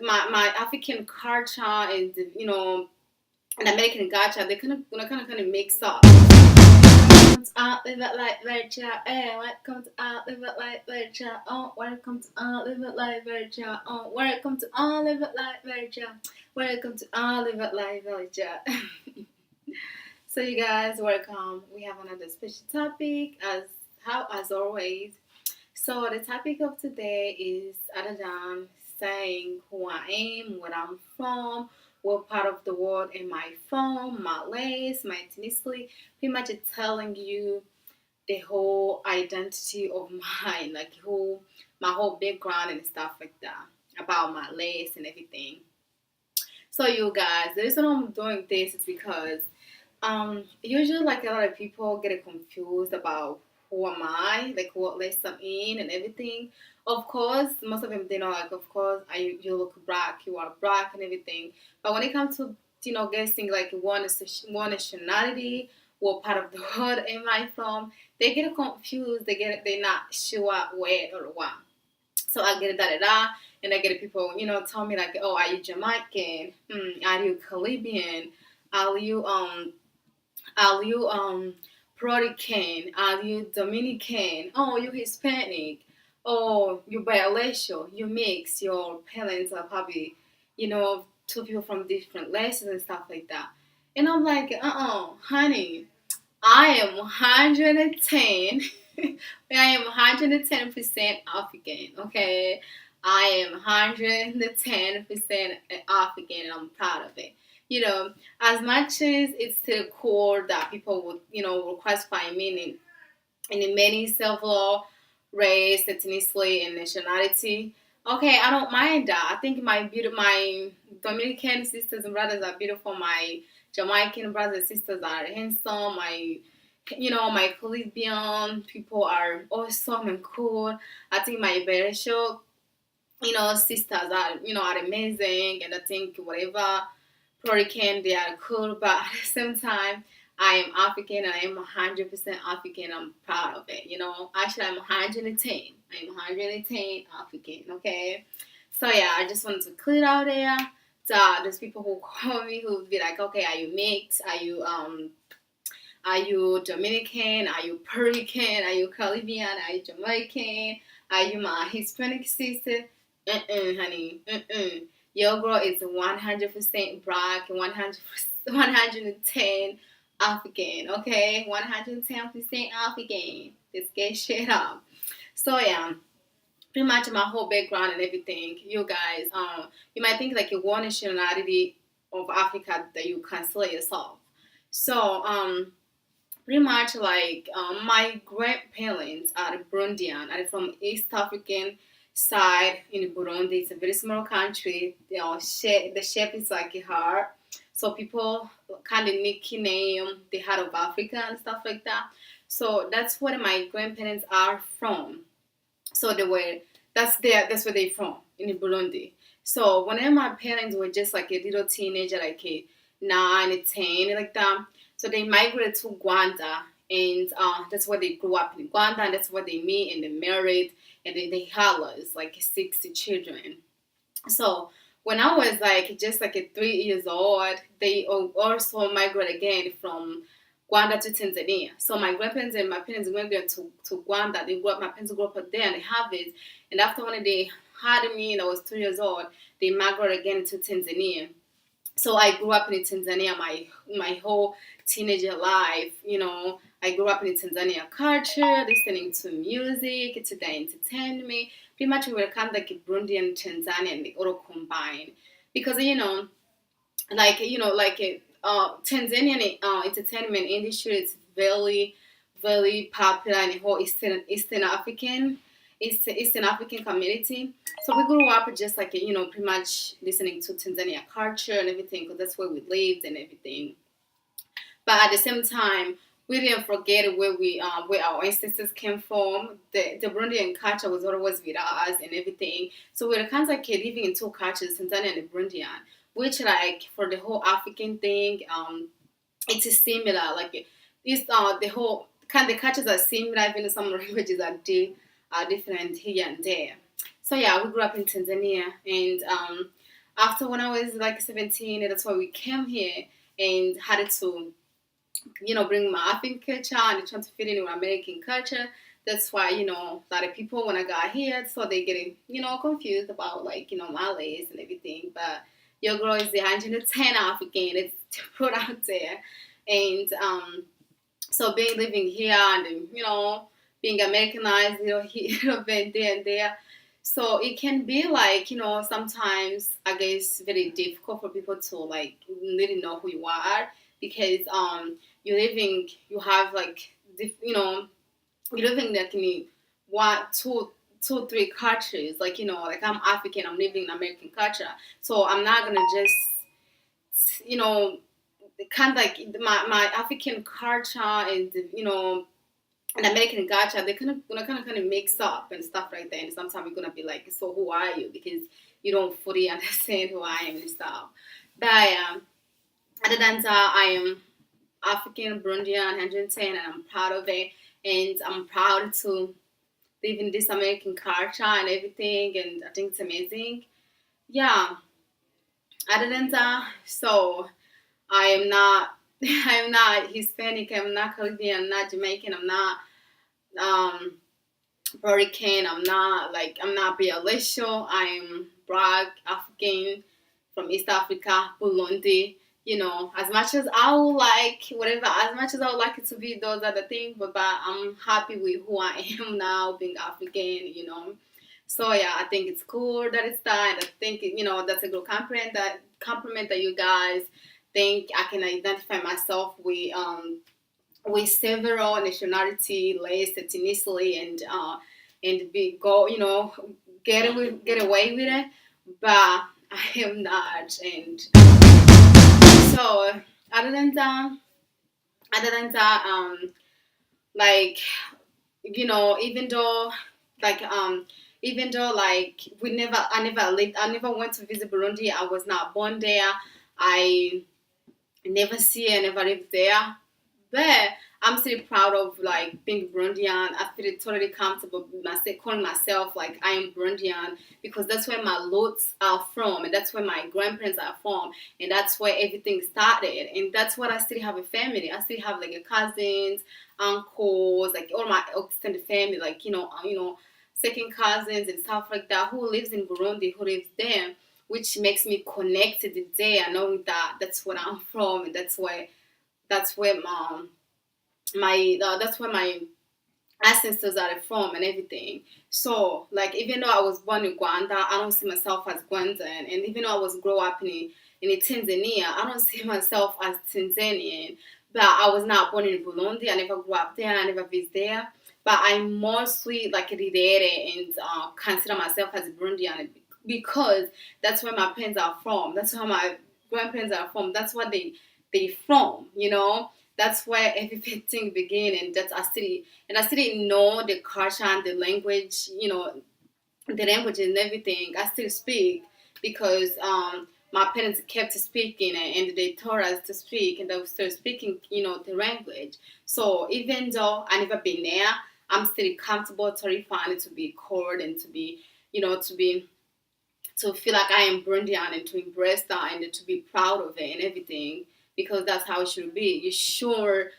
my African culture and and American culture, they kind of mix up. Live it like virtual. Welcome to live it like virtual. Oh, welcome to live it like virtual. Oh, welcome to live it like virtual. Welcome to live it like virtual. So you guys, welcome. We have another special topic as always. So the topic of today is other than saying who I am, where I'm from, what part of the world am I from, my race, my ethnicity. Pretty much it's telling you the whole identity of mine, like who my whole background and stuff like that about my race and everything. So you guys, the reason I'm doing this is because usually like a lot of people get confused about who am I, like what race I'm in and everything. Of course, most of them they know like of course you look black, you are black and everything. But when it comes to guessing like one nationality, what part of the world am I from, they get confused. They're not sure where or what. So I get da da da, and I get people tell me like, oh, are you Jamaican? Are you Caribbean? Are you Puerto Rican? Are you Dominican? Oh, you Hispanic? Oh, you biracial? You mix? Your parents are probably, two people from different races and stuff like that. And I'm like, honey, I am 110. I am 110% African. Okay, I am 110% African, and I'm proud of it. As much as it's still core that people would, will classify me in many several race, ethnicity, and nationality. Okay, I don't mind that. I think my Dominican sisters and brothers are beautiful. My Jamaican brothers and sisters are handsome. My Caribbean people are awesome and cool. I think my biracial, sisters are amazing, and I think whatever Hurricane, they are cool, but at the same time, I am African and I am 100% African. I'm proud of it. Actually, I'm 110. I'm 110 African, okay? So, yeah, I just wanted to clear it out there. So, there's people who call me who would be like, okay, are you mixed? Are you Dominican? Are you Puerto Rican? Are you Caribbean? Are you Jamaican? Are you my Hispanic sister? Honey. Your girl is 100% black, 110 African, okay? 110% African. Let's get shit up. So, yeah, pretty much my whole background and everything. You guys, you might think like one nationality of Africa that you consider yourself. So, pretty much like my grandparents are Burundian, are from East African side in Burundi. It's a very small country. The shape is like a heart. So people kind of nickname the heart of Africa and stuff like that. So that's where my grandparents are from. So that's where they're from in Burundi. So whenever my parents were just like a little teenager, like a 9, 10, like that, so they migrated to Rwanda, and that's where they grew up in Rwanda, and that's where they met and they married, and they had like 60 children. So when I was like just like a 3 years old, they also migrated again from Rwanda to Tanzania. So my grandparents and my parents went there to Rwanda. My parents grew up there and they have it. And after when they had me and I was 2 years old, they migrated again to Tanzania. So I grew up in Tanzania my whole teenager life. I grew up in Tanzania culture, listening to music, to the entertainment. Pretty much we were kind of like Burundi and Tanzania and they all combined. Because Tanzanian entertainment industry is very, very popular in the whole Eastern African community. So we grew up just like pretty much listening to Tanzania culture and everything because that's where we lived and everything. But at the same time, we didn't forget where our ancestors came from. The Burundian culture was always with us and everything. So we're kind of like living in two cultures, Tanzania and Burundian, which like for the whole African thing, it's similar. Like it's the whole kind of cultures are similar, even some languages are different here and there. So yeah, we grew up in Tanzania, and after when I was like 17, that's why we came here and had to, bring my African culture and trying to fit in with American culture. That's why, a lot of people when I got here, so they getting, confused about like, my race and everything. But your girl is the 110 African. It's put out there, and so being living here and being Americanized, here and there and there. So it can be like sometimes I guess very difficult for people to like really know who you are because you're living you have like you're living like in one two three cultures like like I'm African, I'm living in American culture, so I'm not gonna just you know kind of like my African culture and and American culture, they're kind of mix up and stuff like that. And sometimes you're gonna be like, so who are you? Because you don't fully understand who I am and stuff. But other than that, I am African, Burundian, 110, and I'm proud of it. And I'm proud to live in this American culture and everything. And I think it's amazing. Yeah. Other than that, so I am not. I'm not Hispanic. I'm not Caribbean. I'm not Jamaican. I'm not um Hurricane. I'm not Bialisho. I'm Black African from East Africa, Burundi. As much as I would like whatever, as much as I would like it to be those other things, but I'm happy with who I am now, being African. So yeah, I think it's cool that it's that, and I think that's a good compliment that you guys think I can identify myself with several nationality, race, ethnicity, and be go, get away with it. But I am not, and so other than that, other than that, like even though, like even though like I never went to visit Burundi. I was not born there. I never see, I never lived there. But I'm still proud of like being Burundian. I feel totally comfortable with myself, calling myself like I am Burundian because that's where my roots are from, and that's where my grandparents are from, and that's where everything started. And that's what I still have a family. I still have like a cousins, uncles, like all my extended family, like second cousins and stuff like that who lives in Burundi, who lives there, which makes me connected there, knowing that that's where I'm from, and that's where that's where my ancestors are from and everything. So like even though I was born in Rwanda, I don't see myself as Rwandan, and even though I was grow up in Tanzania, I don't see myself as Tanzanian. But I was not born in Burundi. I never grew up there. I never visited there. But I mostly like related and consider myself as Burundian because that's where my parents are from. That's where my grandparents are from. That's what they from. That's where everything began, and that's I still know the culture and the language, the language and everything. I still speak because my parents kept speaking and they taught us to speak, and I was still speaking, the language. So even though I never been there, I'm still comfortable, terrified to be called and to be, to feel like I am Burundian and to embrace that and to be proud of it and everything because that's how it should be. You sure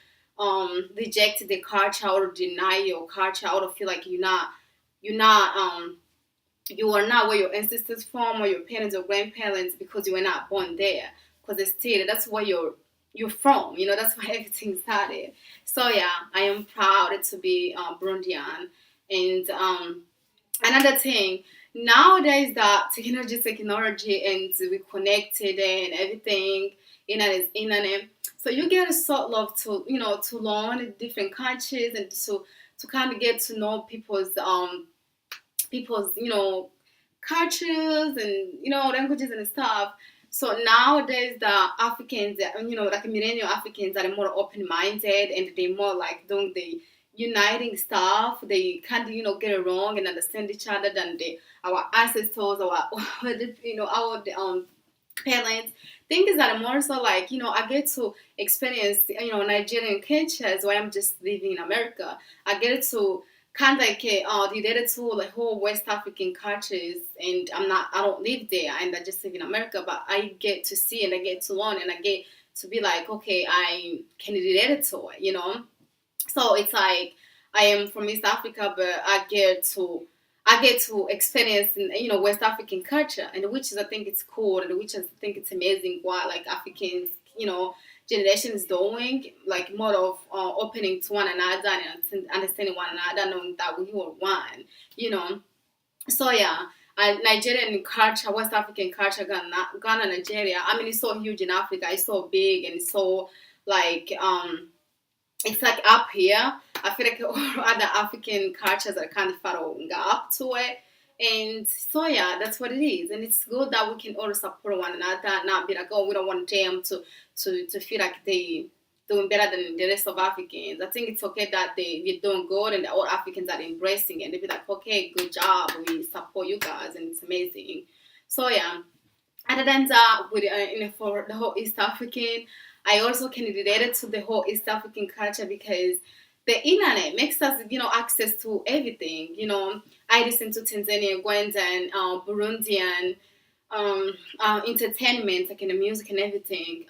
reject the culture or deny your culture or feel like you're not you are not where your ancestors from or your parents or grandparents because you were not born there. Because it's still that's where you're from. That's where everything started. So yeah, I am proud to be Burundian. And another thing nowadays that technology and we connected and everything internet. So you get a sort of to learn different countries and to kind of get to know people's cultures and languages and stuff. So nowadays the Africans, like millennial Africans are more open minded and they more like doing the uniting stuff. They kind of get along and understand each other than our ancestors, our our parents. Things that are more so like I get to experience Nigerian cultures while I'm just living in America. I get to kind of like related to like whole West African cultures, and I don't live there, and I just live in America, but I get to see and I get to learn and I get to be like, okay, I can relate to it, you know. So it's like I am from East Africa, but I get to experience, you know, West African culture, and which is I think it's cool, and which I think it's amazing what like Africans, you know, generation is doing, like more of opening to one another and understanding one another, knowing that we are one, you know. So yeah, Nigerian culture, West African culture, Ghana, Nigeria. I mean, it's so huge in Africa. It's so big and it's so like it's like up here. I feel like all other African cultures are kind of following up to it. And so yeah, that's what it is. And it's good that we can all support one another, not be like, oh, we don't want them to feel like they doing better than the rest of Africans. I think it's okay that they're doing good and all Africans are embracing it. And they be like, okay, good job, we support you guys, and it's amazing. So yeah, other than that, with you know, for the whole East African, I also can relate it to the whole East African culture because the internet makes us, you know, access to everything. You know, I listen to Tanzanian, Rwandan, Burundian entertainment, like in the music and everything.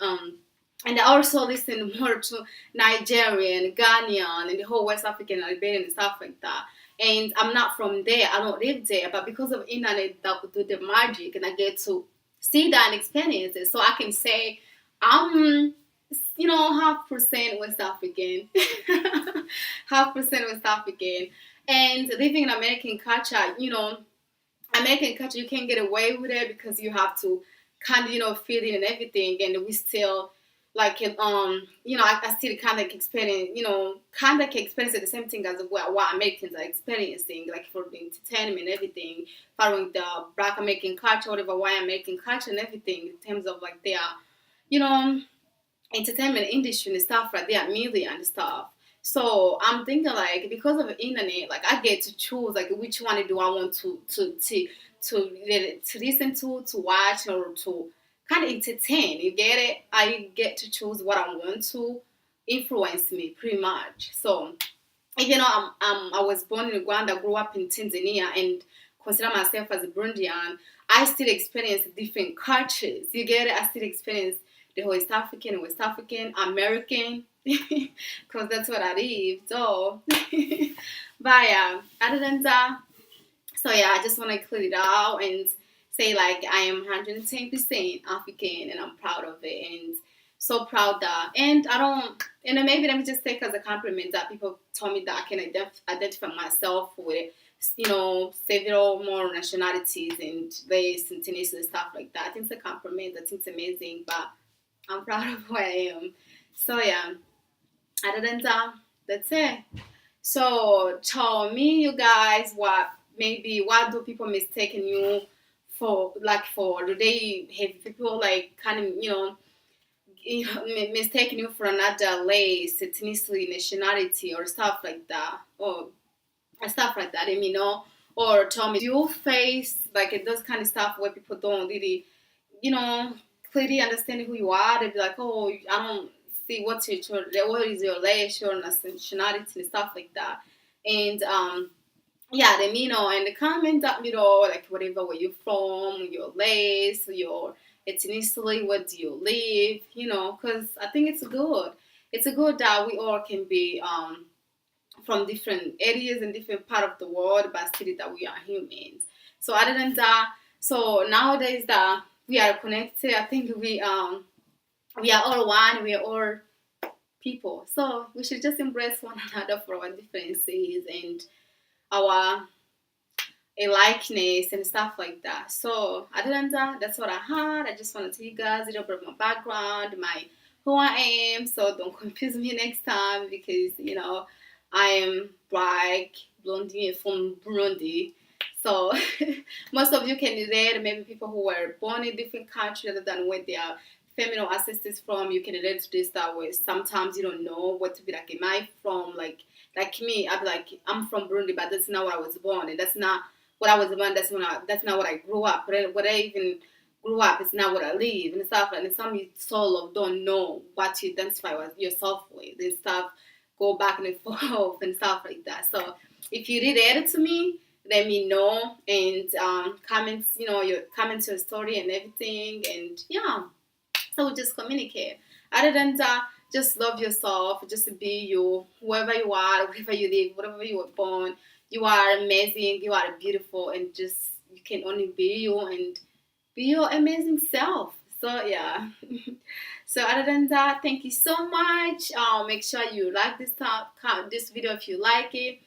And I also listen more to Nigerian, Ghanaian, and the whole West African, Liberian, and stuff like that. And I'm not from there. I don't live there, but because of internet, that would do the magic, and I get to see that and experience it. So I can say I'm, you know, half percent West African, half percent West African, and living in American culture. You know, American culture, you can't get away with it because you have to kind of, you know, fit in and everything, and we still like you know, I still kind of like experience, you know, kind of like experience the same thing as what Americans are experiencing, like for the entertainment and everything, following the Black American culture, whatever, white American culture and everything in terms of like their, you know, entertainment industry and stuff like that, media and stuff. So I'm thinking like because of the internet, like I get to choose like which one do I want to listen to watch, or to kind of entertain. You get it? I get to choose what I want to influence me pretty much. So even though I was born in Rwanda, grew up in Tanzania, and consider myself as a Burundian, I still experience different cultures. You get it? I still experience the whole East African, West African, American, because that's what I live. So, but yeah, other than that, so yeah, I just want to clear it out and say like I am 110% African, and I'm proud of it, and so proud that, and I don't, and then maybe let me just take as a compliment that people told me that I can identify myself with, you know, several more nationalities and race and ethnicities and stuff like that. I think it's a compliment. I think it's amazing, but I'm proud of who I am. So yeah, other than that, that's it. So tell me, you guys, what do people mistaken you for? Like for do they have people like kind of, you know, mistaken you for another race, ethnicity, nationality, or stuff like that, or stuff like that? Let me know. Or tell me, do you face like those kind of stuff where people don't really, you know, clearly understand who you are? They'd be like, oh, I don't see what is your race, your nationality, and stuff like that. And yeah, let me know in the comment down below, like whatever, where you from, your race, your ethnicity, where do you live, you know, because I think it's good. It's a good that we all can be from different areas and different part of the world, but still that we are humans. So other than that, so nowadays that we are connected, I think we are all one, we are all people. So we should just embrace one another for our differences and our a likeness and stuff like that. So other than that, that's what I had. I just want to tell you guys a little bit of my background, my who I am. So don't confuse me next time, because you know I am black, blondie from Burundi. So most of you can relate. Maybe people who were born in different countries other than where their family or ancestors from. You can relate to this that way. Sometimes you don't know what to be like. Am I from like me? I'd be like, I'm from Burundi, but that's not where I was born, and that's not what I was born. That's not what I grew up. What I even grew up is not what I live and stuff. And some sort of don't know what you identify with yourself with and stuff. Go back and forth and stuff like that. So if you relate to me, let me know, and comments, your comments, your story and everything, and yeah. So we just communicate. Other than that, just love yourself. Just be you, whoever you are, wherever you live, whatever you were born. You are amazing. You are beautiful, and just you can only be you and be your amazing self. So yeah. So other than that, thank you so much. Make sure you like this video if you like it,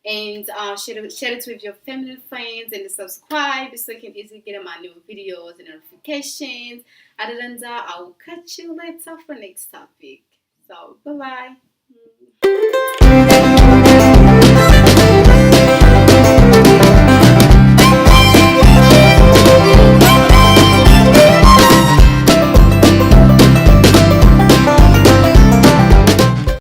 and share it with your family and friends, and subscribe so you can easily get my new videos and notifications. Other than that, I will catch you later for next topic. So bye bye.